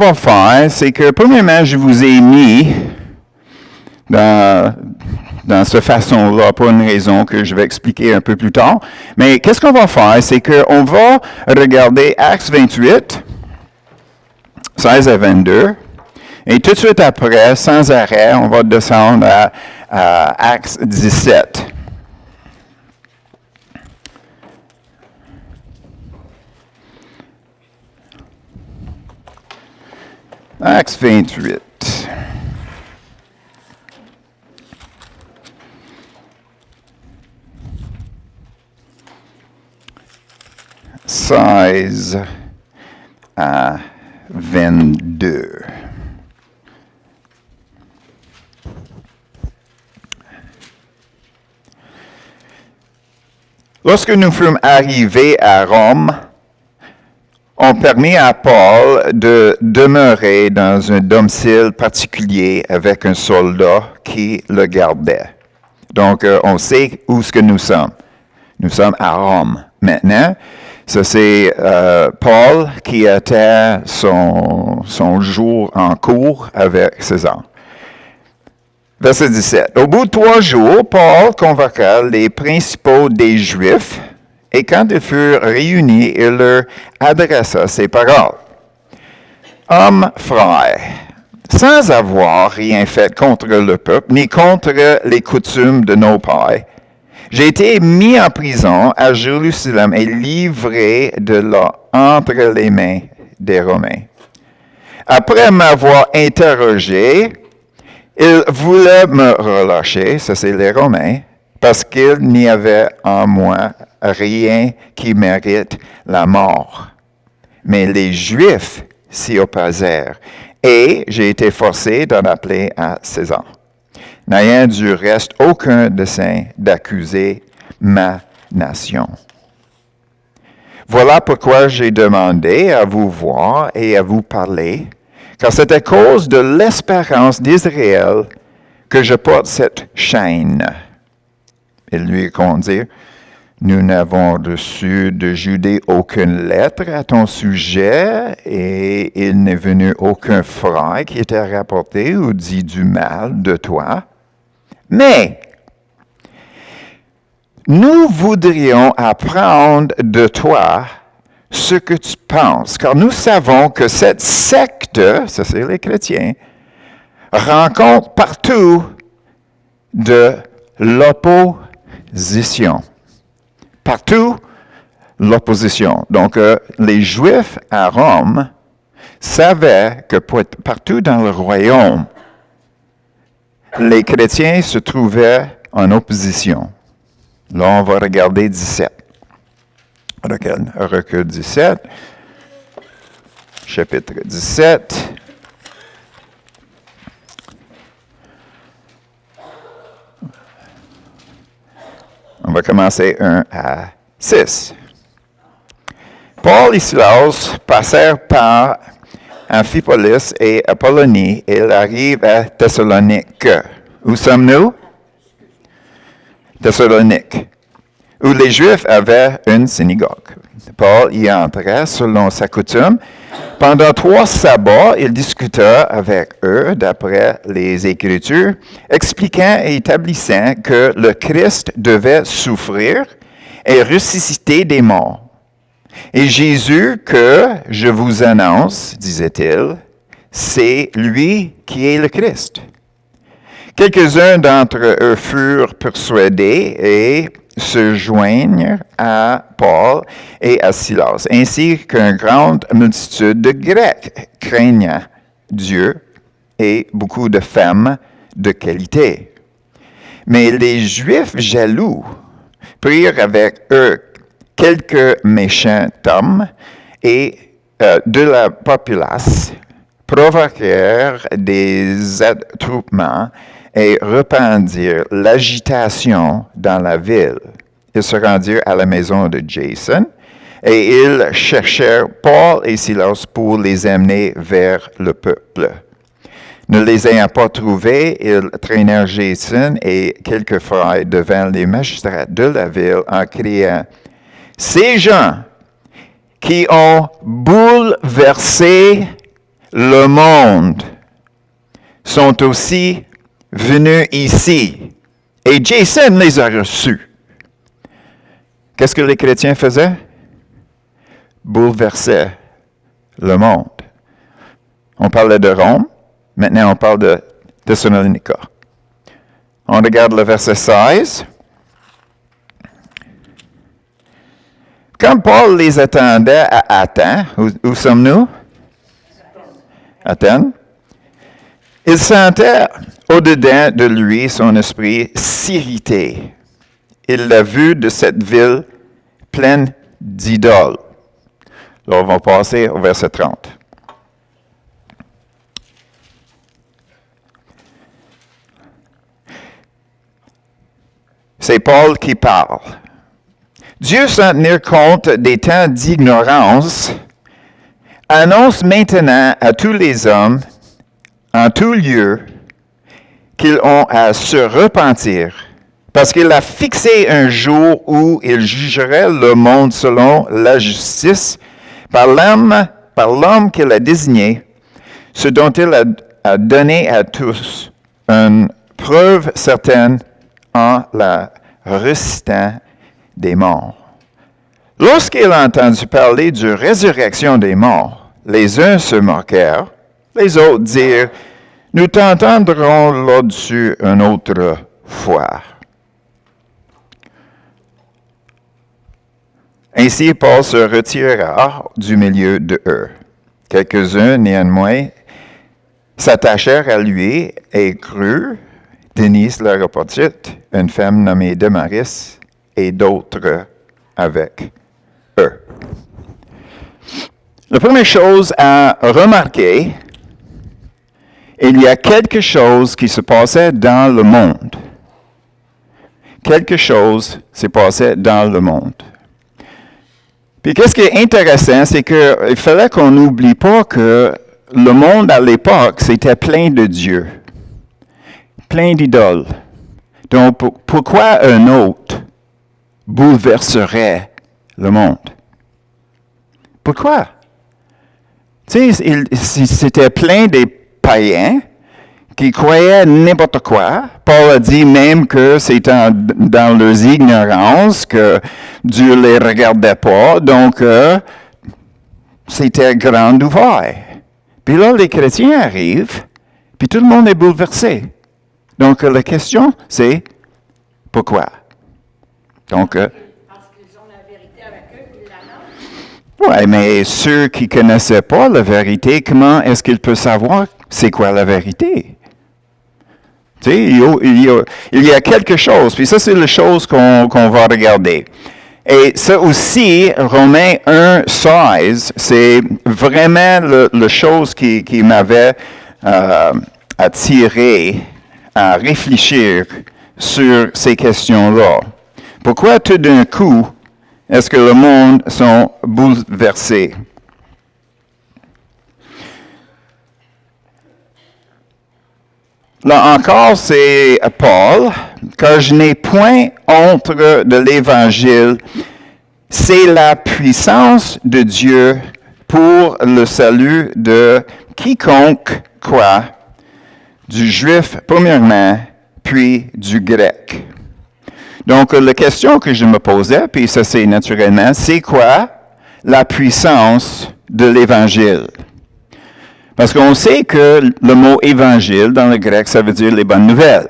va faire, c'est que premièrement, je vous ai mis dans cette façon-là pour une raison que je vais expliquer un peu plus tard. Mais qu'est-ce qu'on va faire, c'est qu'on va regarder Actes 28, 16 à 22, et tout de suite après, sans arrêt, on va descendre à Actes 17. Actes 28. 16 à 22. Lorsque nous fûmes arrivés à Rome, on permit à Paul de demeurer dans un domicile particulier avec un soldat qui le gardait. Donc, on sait où est-ce que nous sommes. Nous sommes à Rome maintenant. Ça, c'est Paul qui était son jour en cours avec César. Verset 17. Au bout de 3 jours, Paul convoqua les principaux des Juifs, et quand ils furent réunis, il leur adressa ces paroles. Hommes frères, sans avoir rien fait contre le peuple, ni contre les coutumes de nos pères, j'ai été mis en prison à Jérusalem et livré de là entre les mains des Romains. Après m'avoir interrogé, ils voulaient me relâcher, ça c'est les Romains, parce qu'il n'y avait en moi rien qui mérite la mort. Mais les Juifs s'y opposèrent, et j'ai été forcé d'en appeler à César, n'ayant du reste aucun dessein d'accuser ma nation. Voilà pourquoi j'ai demandé à vous voir et à vous parler, car c'est à cause de l'espérance d'Israël que je porte cette chaîne. Ils lui répondirent, nous n'avons reçu de Judée aucune lettre à ton sujet, et il n'est venu aucun frère qui t'a rapporté ou dit du mal de toi. Mais nous voudrions apprendre de toi ce que tu penses, car nous savons que cette secte, ça c'est les chrétiens, rencontre partout de l'opposition. Partout, l'opposition. Donc, les Juifs à Rome savaient que partout dans le royaume, les chrétiens se trouvaient en opposition. Là, on va regarder 17. Recul 17, chapitre 17. On va commencer 1 à 6. Paul et Silas passèrent par Amphipolis et Apollonie, et ils arrivent à Thessalonique. Où sommes-nous? Thessalonique, où les Juifs avaient une synagogue. Paul y entra selon sa coutume. Pendant 3 sabbats, il discuta avec eux d'après les Écritures, expliquant et établissant que le Christ devait souffrir et ressusciter des morts. Et Jésus que je vous annonce, disait-il, c'est lui qui est le Christ. Quelques-uns d'entre eux furent persuadés et se joignent à Paul et à Silas, ainsi qu'une grande multitude de Grecs craignant Dieu et beaucoup de femmes de qualité. Mais les Juifs jaloux prirent avec eux quelques méchants hommes et de la populace provoquèrent des attroupements et répandirent l'agitation dans la ville. Ils se rendirent à la maison de Jason et ils cherchèrent Paul et Silas pour les amener vers le peuple. Ne les ayant pas trouvés, ils traînèrent Jason et quelques frères devant les magistrats de la ville en criant « Ces gens qui ont bouleversé le monde sont aussi venus ici. Et Jason les a reçus. Qu'est-ce que les chrétiens faisaient? Bouleversaient le monde. On parlait de Rome, maintenant on parle de Thessalonica. On regarde le verset 16. Comme Paul les attendait à Athènes, où sommes-nous? Athènes. Il sentait au-dedans de lui son esprit s'irriter. Il l'a vu de cette ville pleine d'idoles. Là, on va passer au verset 30. C'est Paul qui parle. Dieu, sans tenir compte des temps d'ignorance, annonce maintenant à tous les hommes, en tout lieu, qu'ils ont à se repentir, parce qu'il a fixé un jour où il jugerait le monde selon la justice, par l'homme qu'il a désigné, ce dont il a donné à tous une preuve certaine en la ressuscitant des morts. Lorsqu'il a entendu parler de résurrection des morts, les uns se moquèrent, les autres dirent, « Nous t'entendrons là-dessus une autre fois. » Ainsi, Paul se retira du milieu de eux. Quelques-uns, néanmoins, s'attachèrent à lui et crurent, Denise l'Aréopagite, une femme nommée Damaris, et d'autres avec eux. La première chose à remarquer, il y a quelque chose qui se passait dans le monde. Quelque chose s'est passé dans le monde. Puis qu'est-ce qui est intéressant, c'est qu'il fallait qu'on n'oublie pas que le monde à l'époque, c'était plein de dieux, plein d'idoles. Donc pourquoi un autre bouleverserait le monde? Pourquoi? Tu sais, c'était plein des païens qui croyaient n'importe quoi. Paul a dit même que c'était dans leurs ignorances que Dieu ne les regardait pas, donc c'était grand ouvert. Puis là, les chrétiens arrivent, puis tout le monde est bouleversé. Donc la question, c'est pourquoi? Donc, parce qu'ils ont la vérité avec eux, ils l'annoncent. oui, mais ceux qui ne connaissaient pas la vérité, comment est-ce qu'ils peuvent savoir c'est quoi la vérité? Tu sais, il y a quelque chose, puis ça, c'est la chose qu'on va regarder. Et ça aussi, Romains 1, 16, c'est vraiment la chose qui m'avait attiré à réfléchir sur ces questions-là. Pourquoi tout d'un coup est-ce que le monde sont bouleversés? Là encore, c'est Paul, car je n'ai point honte de l'Évangile, c'est la puissance de Dieu pour le salut de quiconque croit, du juif premièrement, puis du grec. Donc, la question que je me posais, puis ça c'est naturellement, c'est quoi la puissance de l'Évangile? Parce qu'on sait que le mot évangile dans le grec, ça veut dire les bonnes nouvelles.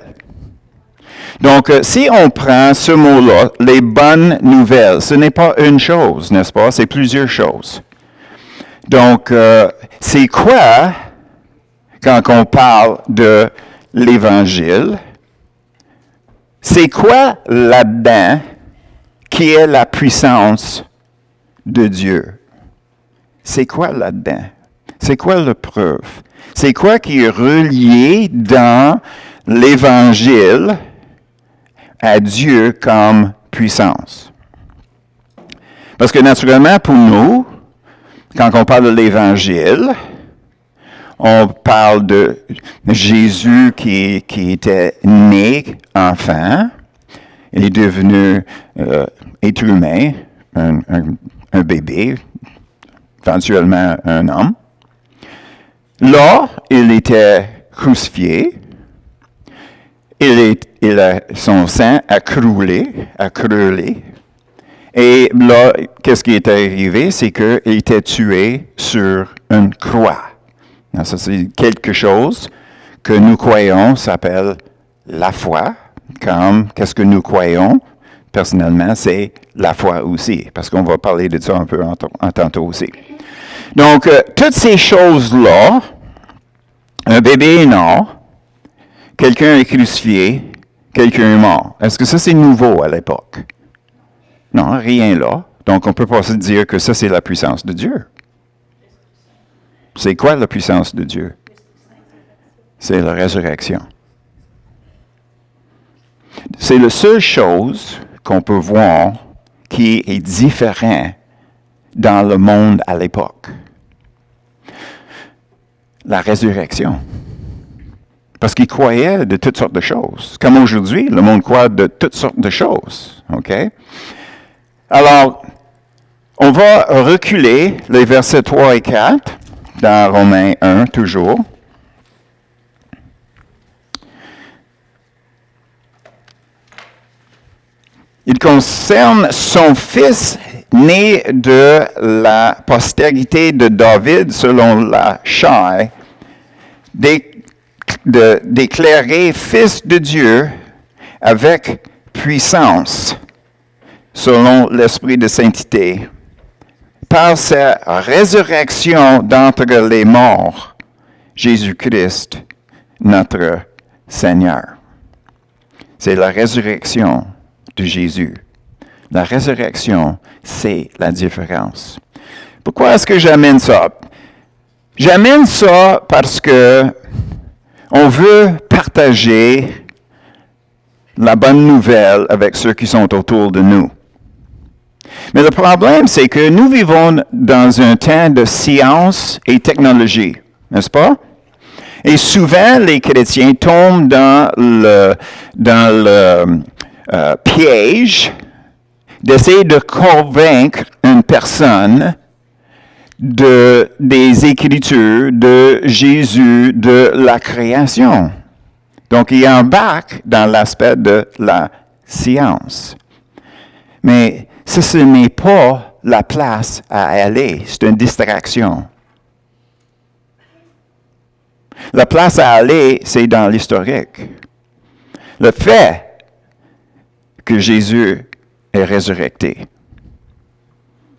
Donc, si on prend ce mot-là, les bonnes nouvelles, ce n'est pas une chose, n'est-ce pas? C'est plusieurs choses. Donc, c'est quoi, quand on parle de l'évangile, c'est quoi là-dedans qui est la puissance de Dieu? C'est quoi là-dedans? C'est quoi la preuve? C'est quoi qui est relié dans l'Évangile à Dieu comme puissance? Parce que naturellement, pour nous, quand on parle de l'Évangile, on parle de Jésus qui était né enfant, il est devenu être humain, un bébé, éventuellement un homme. Là, il était crucifié. Son sang a croulé. Et là, qu'est-ce qui est arrivé? C'est qu'il était tué sur une croix. Alors, ça, c'est quelque chose que nous croyons s'appelle la foi. Comme, qu'est-ce que nous croyons? Personnellement, c'est la foi aussi, parce qu'on va parler de ça un peu en tantôt aussi. Donc, toutes ces choses-là, un bébé est mort, quelqu'un est crucifié, quelqu'un est mort. Est-ce que ça, c'est nouveau à l'époque? Non, rien là. Donc, on peut pas se dire que ça, c'est la puissance de Dieu. C'est quoi la puissance de Dieu? C'est la résurrection. C'est la seule chose qu'on peut voir qui est différent dans le monde à l'époque. La résurrection. Parce qu'ils croyaient de toutes sortes de choses. Comme aujourd'hui, le monde croit de toutes sortes de choses. OK? Alors, on va reculer les versets 3 et 4 dans Romains 1 toujours. Il concerne son fils né de la postérité de David selon la chair, déclaré fils de Dieu avec puissance selon l'esprit de sainteté, par sa résurrection d'entre les morts, Jésus-Christ, notre Seigneur. C'est la résurrection de Jésus. La résurrection, c'est la différence. Pourquoi est-ce que j'amène ça? J'amène ça parce que on veut partager la bonne nouvelle avec ceux qui sont autour de nous. Mais le problème, c'est que nous vivons dans un temps de science et technologie, n'est-ce pas? Et souvent, les chrétiens tombent dans le piège d'essayer de convaincre une personne des Écritures, de Jésus, de la création. Donc, il embarque dans l'aspect de la science. Mais ce n'est pas la place à aller, c'est une distraction. La place à aller, c'est dans l'historique. Le fait que Jésus est résurrecté.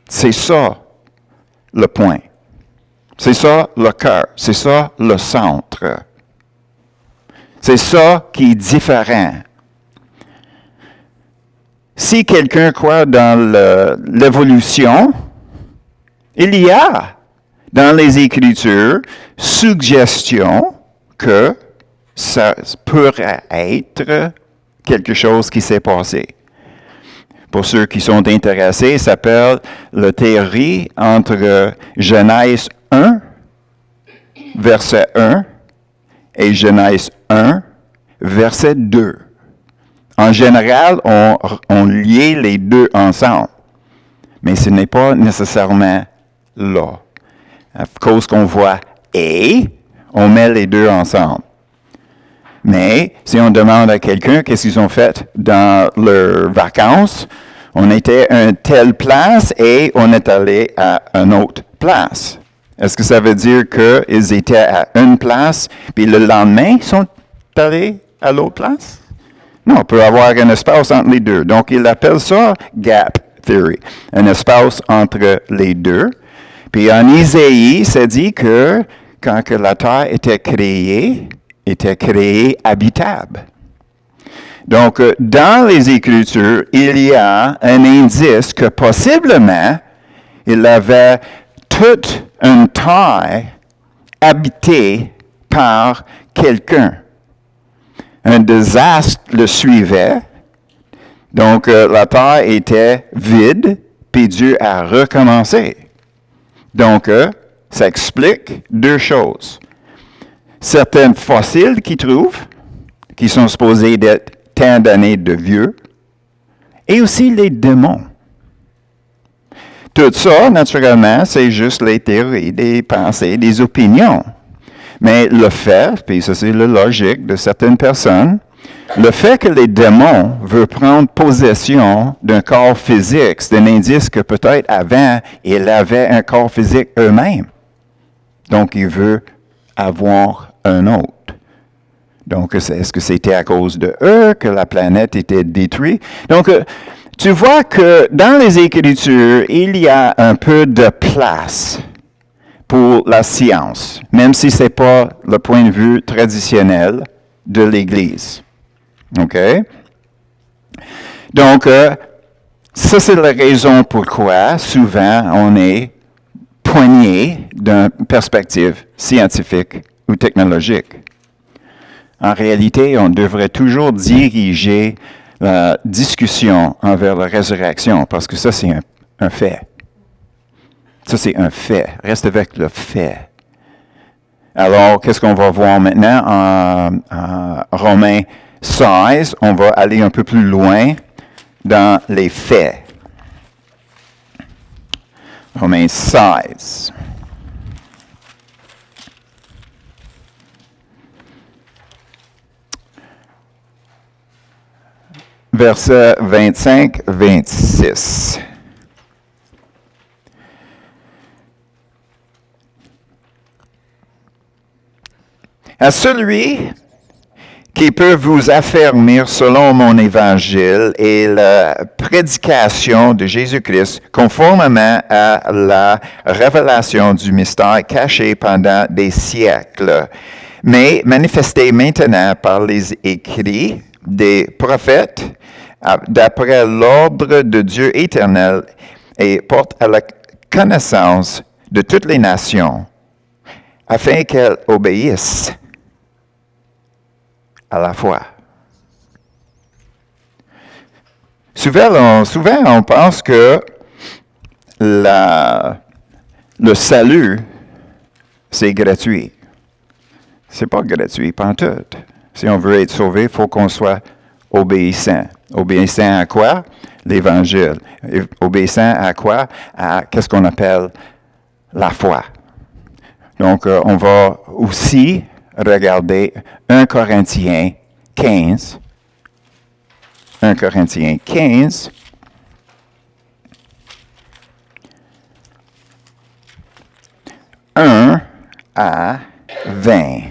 C'est ça le point. C'est ça le cœur. C'est ça le centre. C'est ça qui est différent. Si quelqu'un croit dans l'évolution, il y a dans les Écritures suggestion que ça pourrait être quelque chose qui s'est passé. Pour ceux qui sont intéressés, ça s'appelle la théorie entre Genèse 1, verset 1, et Genèse 1, verset 2. En général, on lie les deux ensemble, mais ce n'est pas nécessairement là. À cause qu'on voit « et », on met les deux ensemble. Mais si on demande à quelqu'un qu'est-ce qu'ils ont fait dans leurs vacances, on était à une telle place et on est allé à une autre place. Est-ce que ça veut dire qu'ils étaient à une place, puis le lendemain, ils sont allés à l'autre place? Non, on peut avoir un espace entre les deux. Donc, il appelle ça gap theory, un espace entre les deux. Puis en Isaïe, ça dit que quand que la terre était créée habitable. Donc, dans les Écritures, il y a un indice que possiblement, il avait toute une terre habitée par quelqu'un. Un désastre le suivait, donc la terre était vide, puis Dieu a recommencé. Donc, ça explique deux choses. Certains fossiles qu'ils trouvent, qui sont supposés d'être tant d'années de vieux, et aussi les démons. Tout ça, naturellement, c'est juste les théories, des pensées, des opinions. Mais le fait, puis ça c'est la logique de certaines personnes, le fait que les démons veulent prendre possession d'un corps physique, c'est un indice que peut-être avant, ils avaient un corps physique eux-mêmes. Donc, ils veulent avoir un autre. Donc, est-ce que c'était à cause de eux que la planète était détruite? Donc, tu vois que dans les Écritures, il y a un peu de place pour la science, même si ce n'est pas le point de vue traditionnel de l'Église. OK? Donc, ça, c'est la raison pourquoi souvent on est poigné d'une perspective scientifique ou technologique. En réalité, on devrait toujours diriger la discussion envers la résurrection, parce que ça, c'est un fait. Ça, c'est un fait. Reste avec le fait. Alors, qu'est-ce qu'on va voir maintenant en Romains 16? On va aller un peu plus loin dans les faits. Romains 16. Versets 25-26. À celui qui peut vous affermir selon mon évangile et la prédication de Jésus-Christ conformément à la révélation du mystère caché pendant des siècles, mais manifesté maintenant par les écrits des prophètes d'après l'ordre de Dieu éternel et porte à la connaissance de toutes les nations, afin qu'elles obéissent à la foi. Souvent, on pense que le salut, c'est gratuit. C'est pas gratuit, pantoute. Si on veut être sauvé, il faut qu'on soit obéissant. Obéissant à quoi? L'Évangile. Obéissant à quoi? À qu'est-ce qu'on appelle la foi. Donc, on va aussi regarder 1 Corinthiens 15. 1 Corinthiens 15. Un à 20.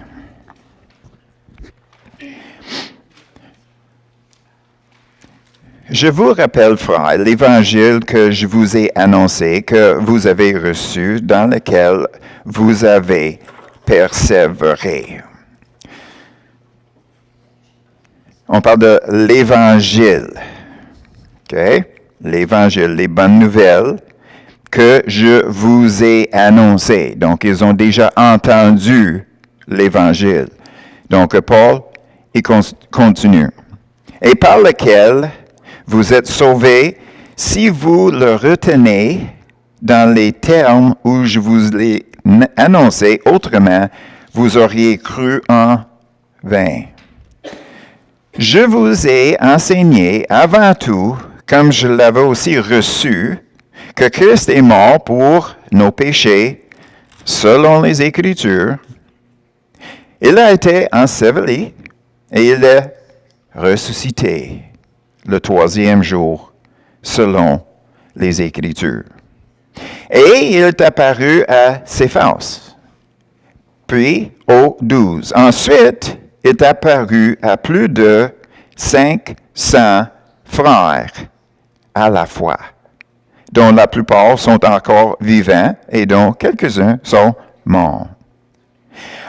Je vous rappelle, frères, l'évangile que je vous ai annoncé, que vous avez reçu, dans lequel vous avez persévéré. On parle de l'évangile. OK? L'évangile, les bonnes nouvelles que je vous ai annoncées. Donc, ils ont déjà entendu l'évangile. Donc, Paul, il continue. Et par lequel vous êtes sauvés si vous le retenez dans les termes où je vous l'ai annoncé, autrement, vous auriez cru en vain. Je vous ai enseigné avant tout, comme je l'avais aussi reçu, que Christ est mort pour nos péchés, selon les Écritures. Il a été enseveli et il est ressuscité le 3e jour, selon les Écritures. Et il est apparu à Céphas, puis aux 12. Ensuite, il est apparu à plus de 500 frères à la fois, dont la plupart sont encore vivants et dont quelques-uns sont morts.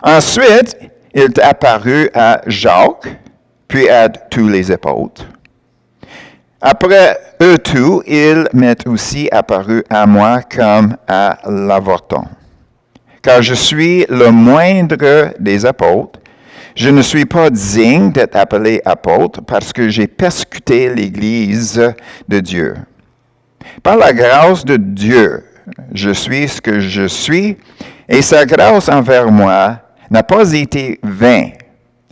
Ensuite, il est apparu à Jacques, puis à tous les apôtres. Après eux tous, il m'est aussi apparu à moi comme à l'avorton. Car je suis le moindre des apôtres. Je ne suis pas digne d'être appelé apôtre parce que j'ai persécuté l'Église de Dieu. Par la grâce de Dieu, je suis ce que je suis, et sa grâce envers moi n'a pas été vaine.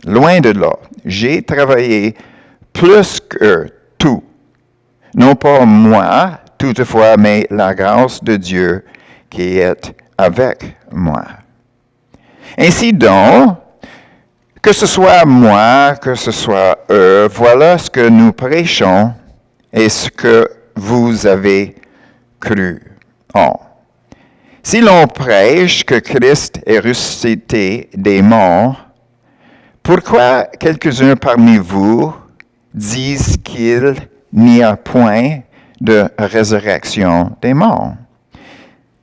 Loin de là, j'ai travaillé plus que tout. Non pas moi, toutefois, mais la grâce de Dieu qui est avec moi. Ainsi donc, que ce soit moi, que ce soit eux, voilà ce que nous prêchons et ce que vous avez cru. Or, si l'on prêche que Christ est ressuscité des morts, pourquoi quelques-uns parmi vous disent qu'il n'y a point de résurrection des morts?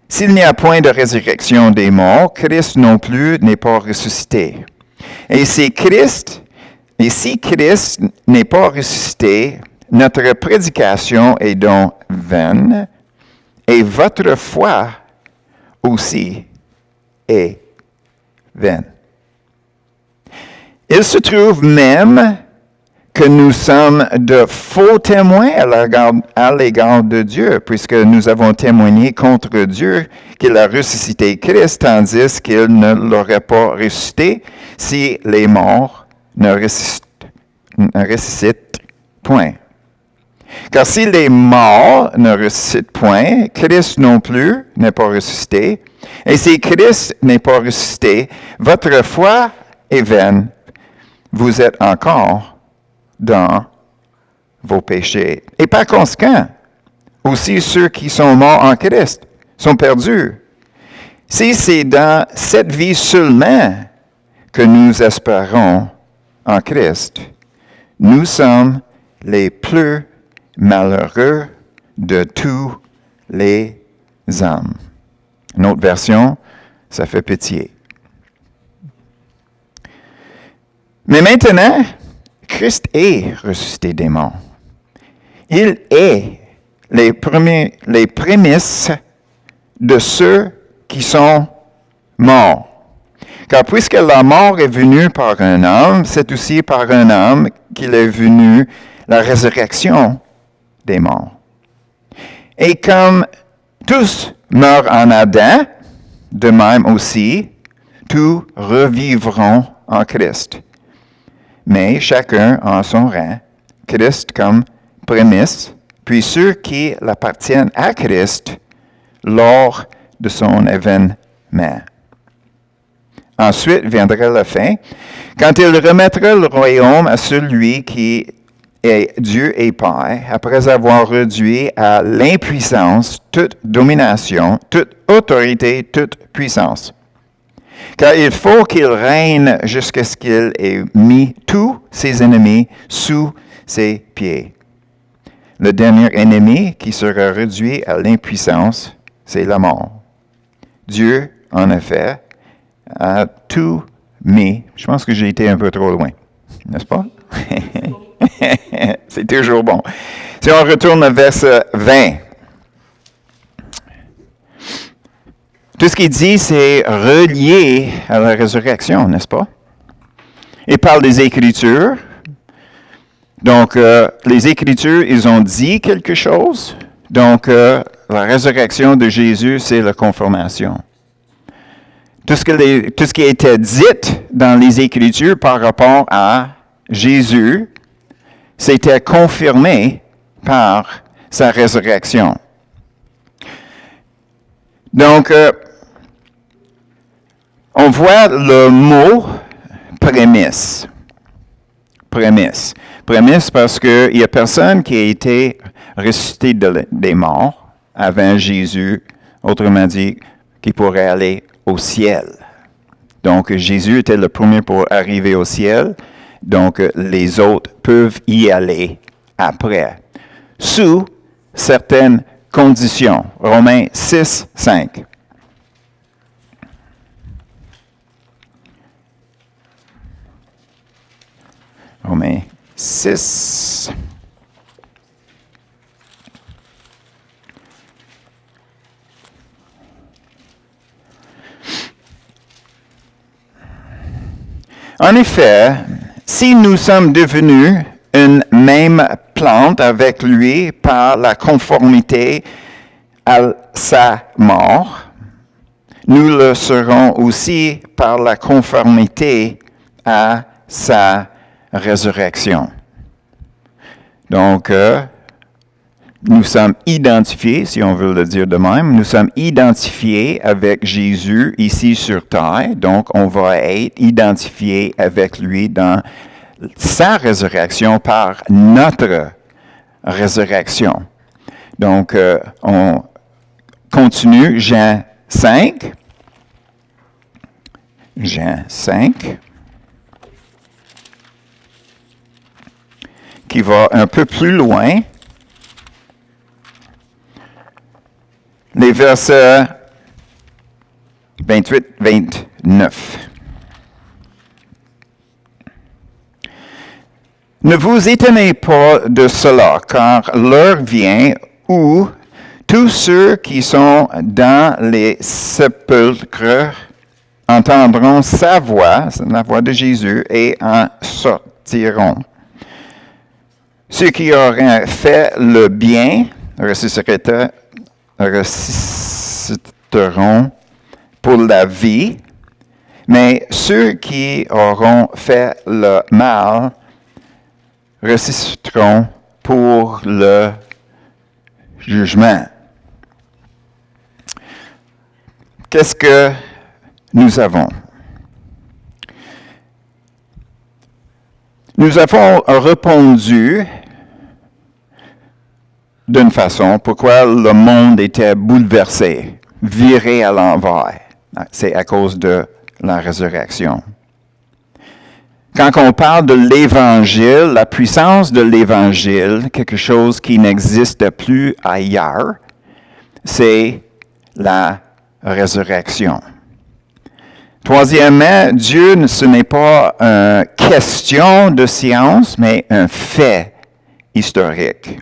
S'il n'y a point de résurrection des morts, Christ non plus n'est pas ressuscité. Et si Christ n'est pas ressuscité, notre prédication est donc vaine, et votre foi aussi est vaine. Il se trouve même que nous sommes de faux témoins à l'égard de Dieu, puisque nous avons témoigné contre Dieu qu'il a ressuscité Christ, tandis qu'il ne l'aurait pas ressuscité si les morts ne ressuscitent point. Car si les morts ne ressuscitent point, Christ non plus n'est pas ressuscité. Et si Christ n'est pas ressuscité, votre foi est vaine. Vous êtes encore dans vos péchés. Et par conséquent, aussi ceux qui sont morts en Christ sont perdus. Si c'est dans cette vie seulement que nous espérons en Christ, nous sommes les plus malheureux de tous les hommes. Une autre version, ça fait pitié. Mais maintenant, Christ est ressuscité des morts. Il est les prémices de ceux qui sont morts. Car puisque la mort est venue par un homme, c'est aussi par un homme qu'il est venu la résurrection des morts. Et comme tous meurent en Adam, de même aussi, tous revivront en Christ. Mais chacun en son rang, Christ comme prémisse, puis ceux qui l'appartiennent à Christ lors de son événement. Ensuite viendra la fin, quand il remettra le royaume à celui qui est Dieu et Père, après avoir réduit à l'impuissance toute domination, toute autorité, toute puissance. Car il faut qu'il règne jusqu'à ce qu'il ait mis tous ses ennemis sous ses pieds. Le dernier ennemi qui sera réduit à l'impuissance, c'est la mort. Dieu, en effet, a tout mis. Je pense que j'ai été un peu trop loin, n'est-ce pas? C'est toujours bon. Si on retourne au verset 20. Tout ce qu'il dit, c'est relié à la résurrection, n'est-ce pas? Il parle des Écritures. Donc, les Écritures, ils ont dit quelque chose. Donc, la résurrection de Jésus, c'est la confirmation. Tout ce qui a été dit dans les Écritures par rapport à Jésus, c'était confirmé par sa résurrection. Donc, on voit le mot prémisse. Prémisse. Prémisse parce qu'il n'y a personne qui a été ressuscité des morts avant Jésus, autrement dit, qui pourrait aller au ciel. Donc, Jésus était le premier pour arriver au ciel. Donc, les autres peuvent y aller après, sous certaines conditions. Romains 6, 5. Romains 6. En effet, si nous sommes devenus une même plante avec lui par la conformité à sa mort, nous le serons aussi par la conformité à sa résurrection. Donc, nous sommes identifiés, si on veut le dire de même, nous sommes identifiés avec Jésus ici sur terre, donc on va être identifiés avec lui dans sa résurrection par notre résurrection. Donc, on continue, Jean 5. Jean 5, qui va un peu plus loin. Les versets 28-29. Ne vous étonnez pas de cela, car l'heure vient où tous ceux qui sont dans les sépulcres entendront sa voix, c'est la voix de Jésus, et en sortiront. Ceux qui auraient fait le bien ressusciteront pour la vie, mais ceux qui auront fait le mal ressusciteront pour le jugement. Qu'est-ce que nous avons? Nous avons répondu d'une façon pourquoi le monde était bouleversé, viré à l'envers. C'est à cause de la résurrection. Quand on parle de l'Évangile, la puissance de l'Évangile, quelque chose qui n'existe plus ailleurs, c'est la résurrection. Troisièmement, Dieu, ce n'est pas une question de science, mais un fait historique.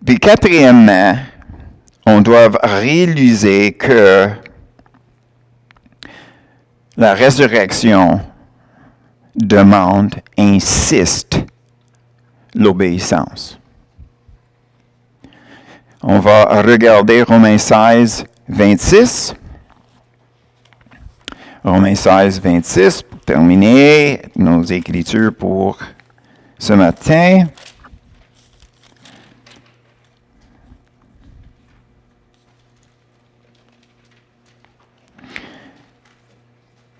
Puis quatrièmement, on doit réaliser que la résurrection insiste l'obéissance. On va regarder Romains 16, 26. Romains 16, 26, pour terminer nos écritures pour ce matin.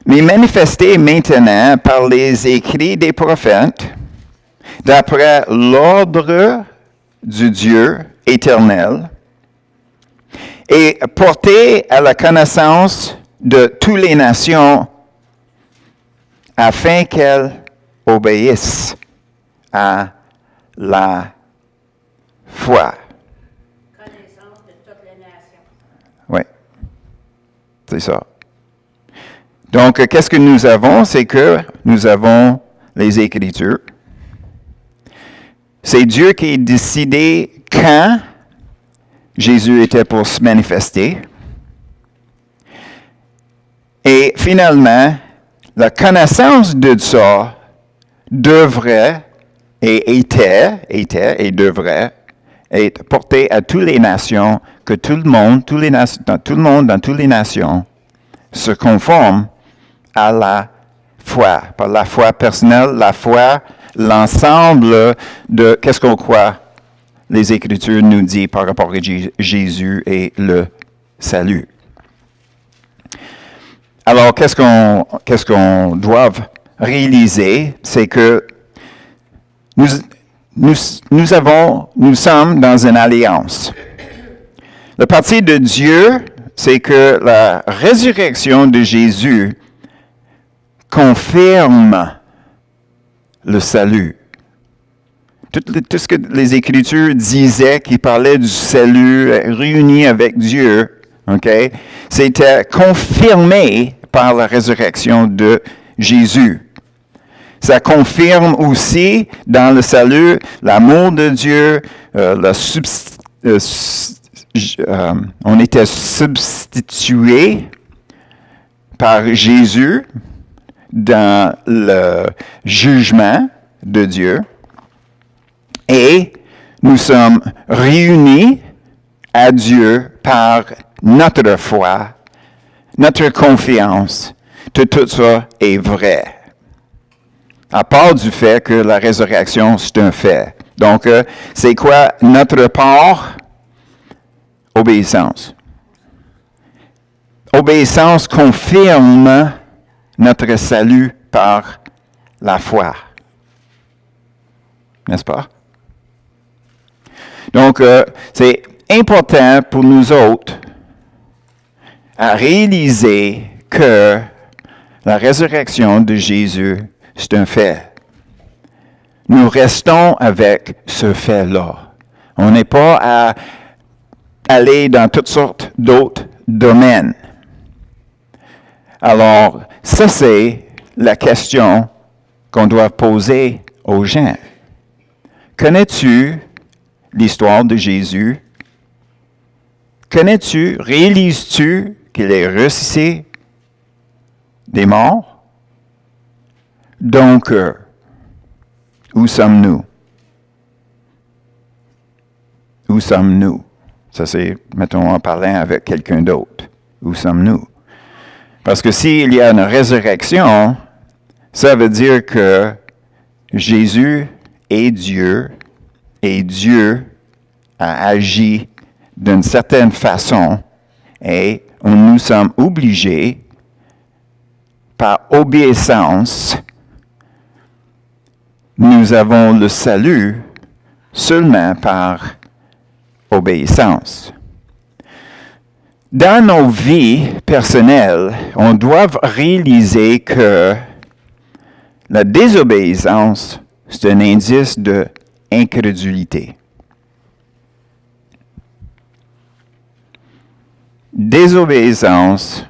Mais manifesté maintenant par les écrits des prophètes, d'après l'ordre du Dieu éternel, et porté à la connaissance de toutes les nations, afin qu'elles obéissent à la foi. Connaissance de toutes les nations. Oui, c'est ça. Donc, qu'est-ce que nous avons? C'est que nous avons les Écritures. C'est Dieu qui a décidé quand Jésus était pour se manifester. Et finalement, la connaissance de ça devrait et était et devrait être portée à toutes les nations, que tout le monde dans toutes les nations se conforme à la foi. Par la foi personnelle, la foi, l'ensemble de qu'est-ce qu'on croit. Les Écritures nous disent par rapport à Jésus et le salut. Alors, qu'est-ce qu'on doit réaliser, c'est que nous sommes dans une alliance. Le parti de Dieu, c'est que la résurrection de Jésus confirme le salut. Tout ce que les Écritures disaient, qui parlaient du salut réuni avec Dieu, okay, c'était confirmé par la résurrection de Jésus. Ça confirme aussi dans le salut l'amour de Dieu, on était substitué par Jésus dans le jugement de Dieu et nous sommes réunis à Dieu par notre foi, notre confiance que tout ça est vrai. À part du fait que la résurrection, c'est un fait. Donc, c'est quoi notre part? Obéissance. Obéissance confirme notre salut par la foi. N'est-ce pas? Donc, c'est important pour nous autres à réaliser que la résurrection de Jésus, c'est un fait. Nous restons avec ce fait-là. On n'est pas à aller dans toutes sortes d'autres domaines. Alors, ça, c'est la question qu'on doit poser aux gens. Connais-tu l'histoire de Jésus? Connais-tu, réalises-tu qu'il est ressuscité des morts? Donc, où sommes-nous? Où sommes-nous? Ça, c'est, mettons, en parlant avec quelqu'un d'autre. Où sommes-nous? Parce que s'il y a une résurrection, ça veut dire que Jésus est Dieu et Dieu a agi d'une certaine façon et nous sommes obligés, par obéissance, nous avons le salut seulement par obéissance. Dans nos vies personnelles, on doit réaliser que la désobéissance, c'est un indice d'incrédulité. Désobéissance,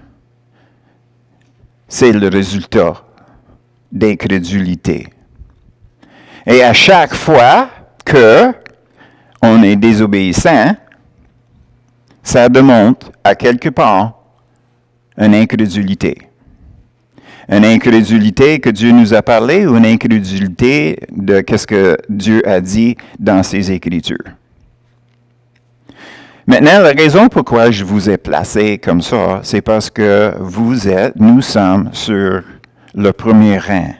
c'est le résultat d'incrédulité. Et à chaque fois que on est désobéissant, ça démontre à quelque part une incrédulité. Une incrédulité que Dieu nous a parlé ou une incrédulité de qu'est-ce que Dieu a dit dans ses Écritures. Maintenant, la raison pourquoi je vous ai placé comme ça, c'est parce que nous sommes sur le premier rang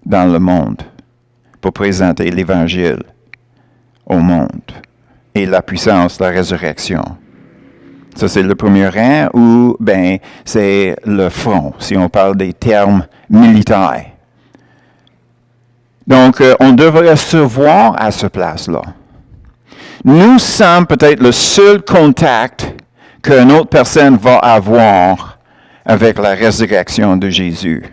dans le monde pour présenter l'Évangile au monde et la puissance de la résurrection. Ça, c'est le premier rang ou, c'est le front, si on parle des termes militaires. Donc, on devrait se voir à cette place-là. Nous sommes peut-être le seul contact qu'une autre personne va avoir avec la résurrection de Jésus.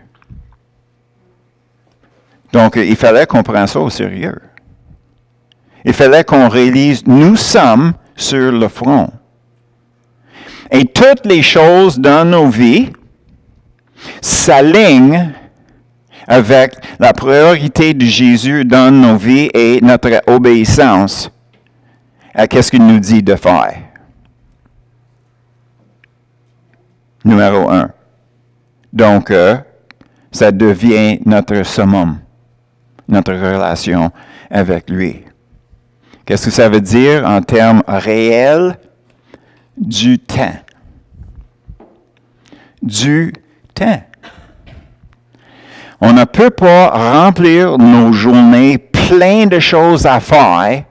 Donc, il fallait qu'on prenne ça au sérieux. Il fallait qu'on réalise, nous sommes sur le front. Et toutes les choses dans nos vies s'alignent avec la priorité de Jésus dans nos vies et notre obéissance à ce qu'il nous dit de faire. Numéro 1. Donc, ça devient notre summum, notre relation avec lui. Qu'est-ce que ça veut dire en termes réels? Du temps. Du temps. On ne peut pas remplir nos journées plein de choses à faire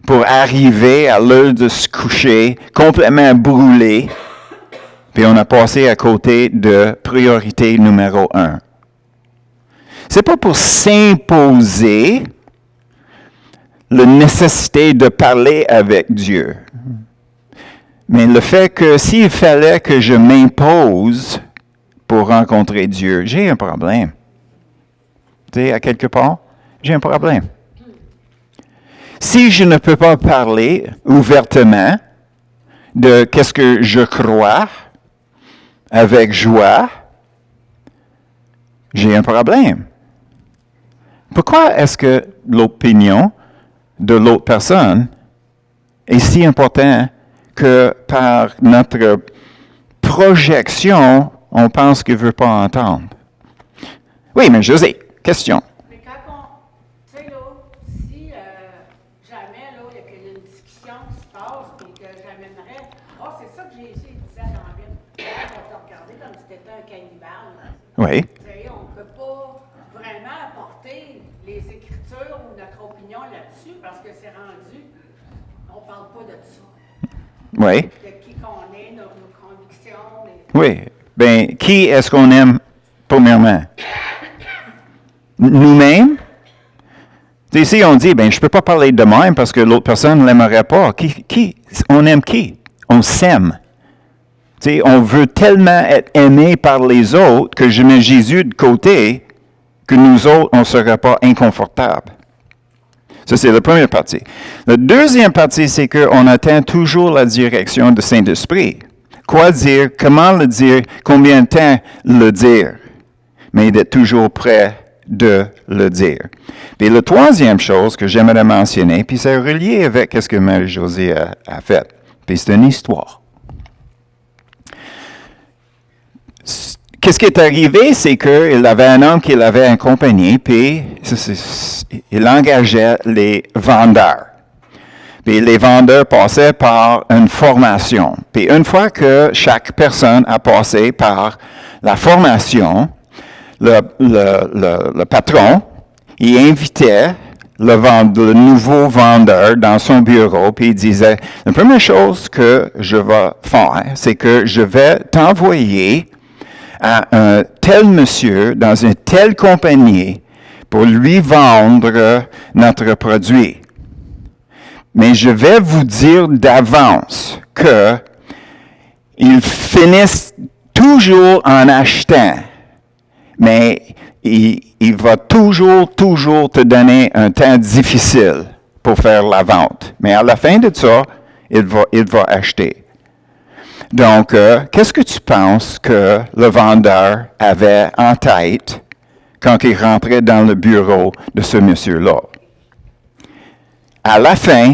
pour arriver à l'heure de se coucher complètement brûlé, puis on a passé à côté de priorité numéro 1. C'est pas pour s'imposer la nécessité de parler avec Dieu. Mais le fait que s'il fallait que je m'impose pour rencontrer Dieu, j'ai un problème. Tu sais, à quelque part, j'ai un problème. Si je ne peux pas parler ouvertement de qu'est-ce que je crois avec joie, j'ai un problème. Pourquoi est-ce que l'opinion de l'autre personne est si importante que par notre projection, on pense qu'il ne veut pas entendre? Oui, mais José, question. Mais quand tu sais, là, si jamais, là, il y a une discussion qui se passe, et que j'amènerais, c'est ça que Jésus disait dans la Bible. On va te regarder comme si tu étais un cannibale. Oui. Tu sais, on ne peut pas vraiment apporter les Écritures ou notre opinion là-dessus, parce que c'est rendu, on ne parle pas de ça. Oui. De qui qu'on est, nos convictions. Oui. Bien, qui est-ce qu'on aime, premièrement? Nous-mêmes? Tu sais, ici, on dit, ben, je ne peux pas parler de même parce que l'autre personne ne l'aimerait pas. On aime qui? On s'aime. Tu sais, on veut tellement être aimé par les autres que je mets Jésus de côté que nous autres, on ne serait pas inconfortables. Ça, c'est la première partie. La deuxième partie, c'est qu'on attend toujours la direction du Saint-Esprit. Quoi dire, comment le dire, combien de temps le dire, mais d'être toujours prêt de le dire. Puis la troisième chose que j'aimerais mentionner, puis c'est relié avec ce que Marie-Josée a fait, puis c'est une histoire. Qu'est-ce qui est arrivé, c'est qu'il avait un homme qui l'avait accompagné, puis il engageait les vendeurs. Puis les vendeurs passaient par une formation. Puis une fois que chaque personne a passé par la formation, le patron, il invitait le nouveau vendeur dans son bureau, puis il disait, la première chose que je vais faire, c'est que je vais t'envoyer à un tel monsieur dans une telle compagnie pour lui vendre notre produit. Mais je vais vous dire d'avance que ils finissent toujours en achetant, mais il va toujours te donner un temps difficile pour faire la vente. Mais à la fin de ça, il va acheter. Donc, qu'est-ce que tu penses que le vendeur avait en tête quand il rentrait dans le bureau de ce monsieur-là? À la fin,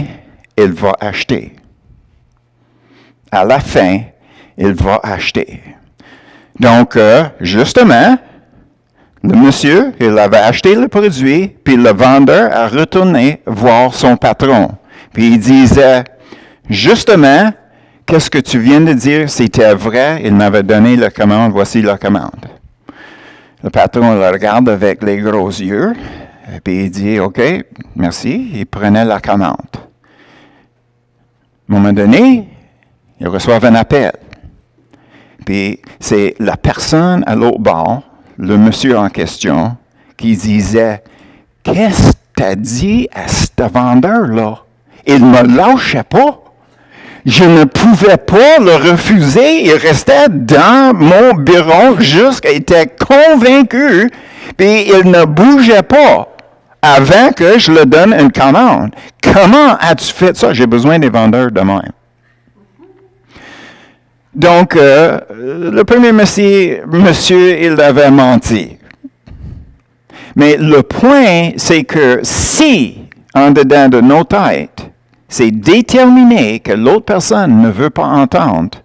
il va acheter. À la fin, il va acheter. Donc, justement, le monsieur, il avait acheté le produit, puis le vendeur a retourné voir son patron. Puis il disait, justement, qu'est-ce que tu viens de dire, c'était vrai, il m'avait donné la commande, voici la commande. Le patron le regarde avec les gros yeux, et puis il dit, OK, merci, il prenait la commande. À un moment donné, il reçoit un appel. Puis c'est la personne à l'autre bord, le monsieur en question, qui disait, qu'est-ce que tu as dit à ce vendeur-là? Il ne me lâchait pas. Je ne pouvais pas le refuser. Il restait dans mon bureau jusqu'à il était convaincu, puis il ne bougeait pas avant que je le donne une commande. Comment as-tu fait ça? J'ai besoin des vendeurs de même. Donc, le premier monsieur, il avait menti. Mais le point, c'est que si, en dedans de nos têtes, c'est déterminé que l'autre personne ne veut pas entendre,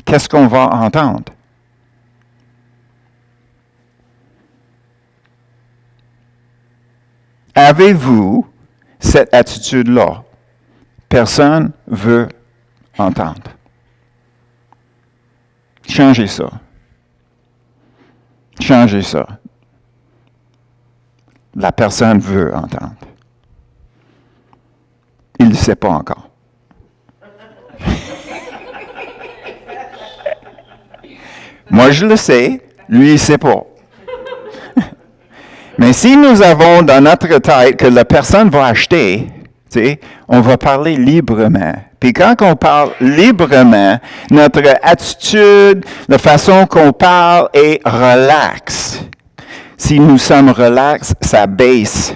qu'est-ce qu'on va entendre? Avez-vous cette attitude-là? Personne veut entendre. Changez ça. Changez ça. La personne veut entendre. Il ne sait pas encore. Moi, je le sais. Lui, il ne sait pas. Mais si nous avons dans notre tête que la personne va acheter, on va parler librement. Puis quand on parle librement, notre attitude, la façon qu'on parle est relaxe. Si nous sommes relax, ça baisse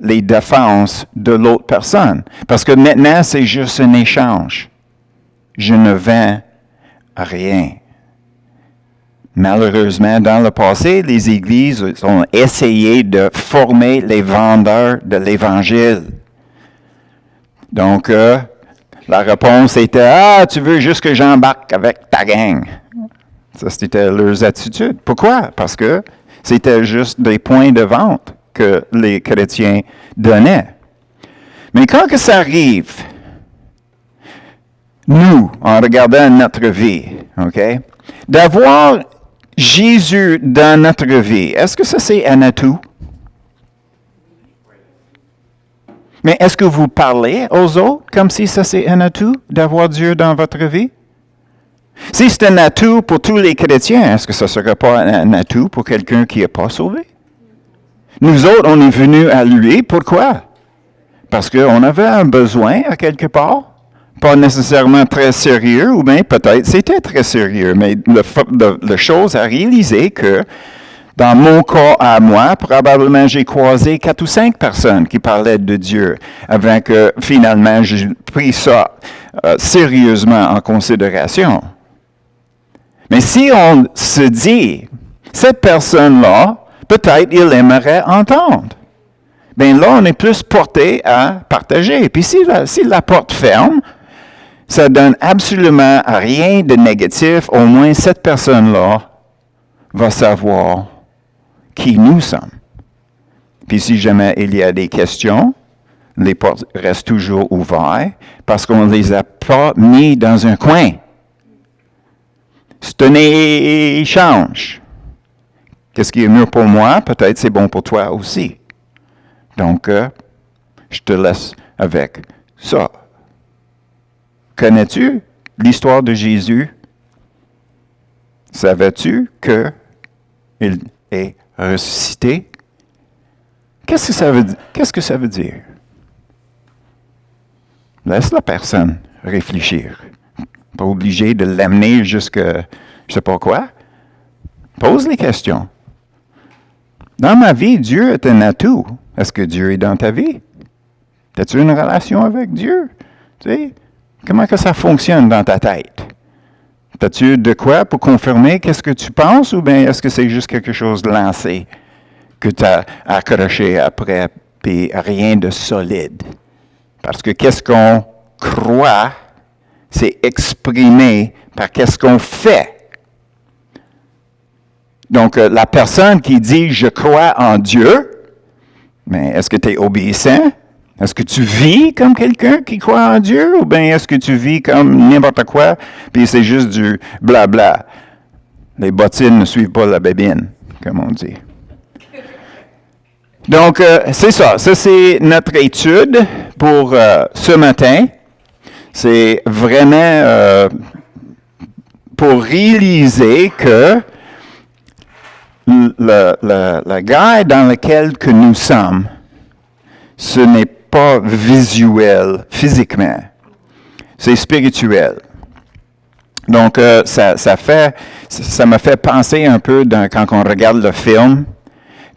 les défenses de l'autre personne. Parce que maintenant, c'est juste un échange. Je ne vends rien. Malheureusement, dans le passé, les églises ont essayé de former les vendeurs de l'Évangile. Donc, la réponse était « Ah, tu veux juste que j'embarque avec ta gang. » Ça, c'était leurs attitudes. Pourquoi? Parce que c'était juste des points de vente que les chrétiens donnaient. Mais quand que ça arrive, nous, en regardant notre vie, OK, d'avoir Jésus dans notre vie, est-ce que ça c'est un atout? Mais est-ce que vous parlez aux autres comme si ça c'est un atout d'avoir Dieu dans votre vie? Si c'est un atout pour tous les chrétiens, est-ce que ça ne serait pas un atout pour quelqu'un qui n'est pas sauvé? Nous autres, on est venus à lui. Pourquoi? Parce qu'on avait un besoin à quelque part. Pas nécessairement très sérieux, ou bien peut-être c'était très sérieux, mais la chose à réaliser que dans mon cas à moi, probablement j'ai croisé 4 ou 5 personnes qui parlaient de Dieu avant que finalement j'ai pris ça sérieusement en considération. Mais si on se dit, cette personne-là, peut-être il aimerait entendre. Bien là, on est plus porté à partager. Puis si la porte ferme, ça donne absolument rien de négatif. Au moins, cette personne-là va savoir qui nous sommes. Puis si jamais il y a des questions, les portes restent toujours ouvertes parce qu'on ne les a pas mis dans un coin. C'est un échange. Qu'est-ce qui est mieux pour moi? Peut-être c'est bon pour toi aussi. Donc, je te laisse avec ça. Connais-tu l'histoire de Jésus? Savais-tu qu'il est ressuscité? Qu'est-ce que ça veut dire? Laisse la personne réfléchir. Pas obligé de l'amener jusqu'à je sais pas quoi. Pose les questions. Dans ma vie, Dieu est un atout. Est-ce que Dieu est dans ta vie? As-tu une relation avec Dieu? Tu sais, comment que ça fonctionne dans ta tête? As-tu de quoi pour confirmer qu'est-ce que tu penses ou bien est-ce que c'est juste quelque chose de lancé que tu as accroché après puis rien de solide? Parce que qu'est-ce qu'on croit, c'est exprimé par qu'est-ce qu'on fait. Donc, la personne qui dit « je crois en Dieu », mais est-ce que tu es obéissant? Est-ce que tu vis comme quelqu'un qui croit en Dieu? Ou bien est-ce que tu vis comme n'importe quoi, puis c'est juste du blabla? Les bottines ne suivent pas la bébine, comme on dit. Donc, c'est ça. Ça, c'est notre étude pour ce matin. C'est vraiment pour réaliser que la guerre dans laquelle que nous sommes, ce n'est pas visuel, physiquement. C'est spirituel. Donc, ça m'a fait penser un peu quand on regarde le film,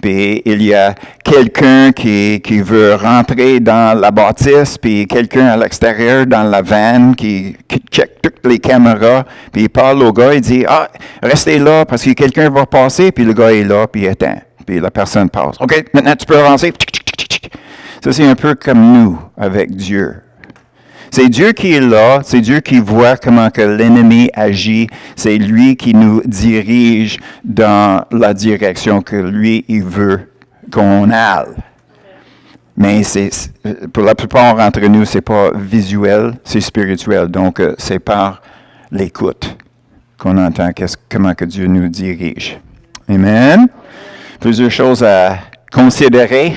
puis il y a quelqu'un qui veut rentrer dans la bâtisse, puis quelqu'un à l'extérieur dans la van qui check toutes les caméras, puis il parle au gars, il dit « Ah, restez là parce que quelqu'un va passer », puis le gars est là, puis il attend. Puis la personne passe. « OK, maintenant tu peux avancer. » Ça, c'est un peu comme nous avec Dieu. C'est Dieu qui est là, c'est Dieu qui voit comment que l'ennemi agit, c'est lui qui nous dirige dans la direction que lui, il veut qu'on aille. Mais pour la plupart d'entre nous, c'est pas visuel, c'est spirituel. Donc, c'est par l'écoute qu'on entend comment que Dieu nous dirige. Amen. Plusieurs choses à considérer